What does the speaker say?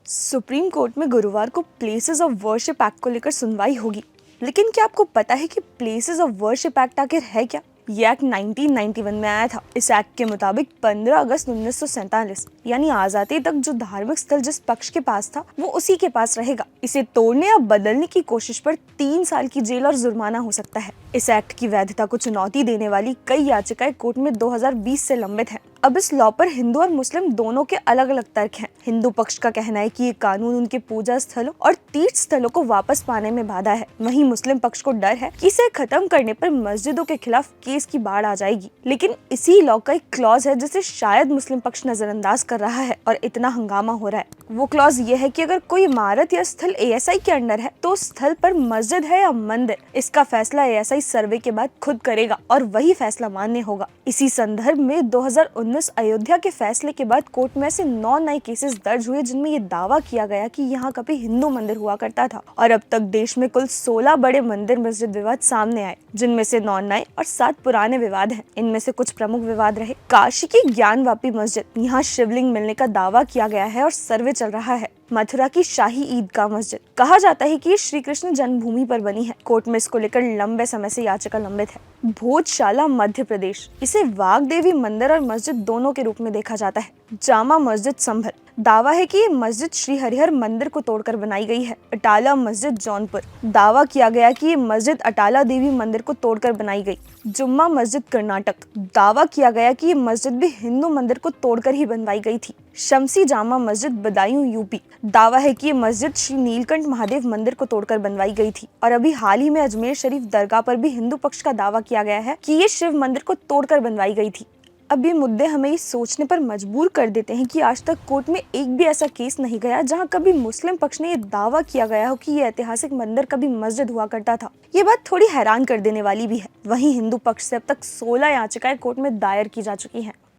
Supreme court में गुरुवार को प्लेसेस ऑफ वर्शिप एक्ट को लेकर सुनवाई होगी। लेकिन क्या आपको पता है कि प्लेसेस ऑफ वर्शिप एक्ट आखिर है क्या? ये एक्ट 1991 में आया था। इस एक्ट के मुताबिक 15 अगस्त 1947 यानी आजादी तक जो धार्मिक स्थल जिस पक्ष के पास था वो उसी के पास रहेगा। इसे तोड़ने या बदलने की कोशिश पर 3 साल की जेल और जुर्माना हो सकता है। इस एक्ट की वैधता को चुनौती देने वाली कई याचिकाएं कोर्ट में 2020 से लंबित हैं। अब इस लॉ पर हिंदू और मुस्लिम दोनों के अलग अलग तर्क हैं। हिंदू पक्ष का कहना है कि ये कानून उनके पूजा स्थलों और तीर्थ स्थलों को वापस पाने में बाधा है। वहीं मुस्लिम पक्ष को डर है कि इसे खत्म करने पर मस्जिदों के खिलाफ केस की बाढ़ आ जाएगी। लेकिन इसी लॉ का एक क्लॉज है जिसे शायद मुस्लिम पक्ष नजरअंदाज कर रहा है और इतना हंगामा हो रहा है। वो क्लॉज ये है कि अगर कोई इमारत या स्थल ASI के अंडर है तो उस स्थल पर मस्जिद है या मंदिर, इसका फैसला ASI सर्वे के बाद खुद करेगा और वही फैसला मान्य होगा। इसी संदर्भ में 2019 अयोध्या के फैसले के बाद कोर्ट में ऐसे 9 नए केसेस दर्ज हुए जिनमें ये दावा किया गया कि यहाँ कभी हिंदू मंदिर हुआ करता था। और अब तक देश में कुल 16 बड़े मंदिर मस्जिद विवाद सामने आए, जिनमें से 9 नए और 7 पुराने विवाद हैं। इनमें से कुछ प्रमुख विवाद रहे काशी की ज्ञानवापी मस्जिद, यहाँ शिवलिंग मिलने का दावा किया गया है और सर्वे चल रहा है। मथुरा की शाही ईदगाह मस्जिद, कहा जाता है कि ये श्री कृष्ण जन्मभूमि पर बनी है। कोर्ट में इसको लेकर लंबे समय से याचिका लंबित है। भोजशाला मध्य प्रदेश, इसे वाग्देवी मंदिर और मस्जिद दोनों के रूप में देखा जाता है। जामा मस्जिद संभल, दावा है कि ये मस्जिद श्री हरिहर मंदिर को तोड़कर बनाई गई है। अटाला मस्जिद जौनपुर, दावा किया गया कि ये मस्जिद अटाला देवी मंदिर को तोड़कर बनाई गई। जुम्मा मस्जिद कर्नाटक, दावा किया गया कि ये मस्जिद भी हिंदू मंदिर को तोड़कर ही बनवाई गई थी। शमसी जामा मस्जिद बदायूं UP, दावा है कि ये मस्जिद श्री नीलकंठ महादेव मंदिर को तोड़कर बनवाई गई थी। और अभी हाल ही में अजमेर शरीफ दरगाह पर भी हिंदू पक्ष का दावा किया गया है कि ये शिव मंदिर को तोड़कर बनवाई गई थी। अब ये मुद्दे हमें ये सोचने पर मजबूर कर देते हैं कि आज तक कोर्ट में एक भी ऐसा केस नहीं गया जहां कभी मुस्लिम पक्ष ने ये दावा किया गया हो कि ये ऐतिहासिक मंदिर कभी मस्जिद हुआ करता था। ये बात थोड़ी हैरान कर देने वाली भी है। वहीं हिंदू पक्ष से अब तक 16 याचिकाएं कोर्ट में दायर की जा चुकी हैं।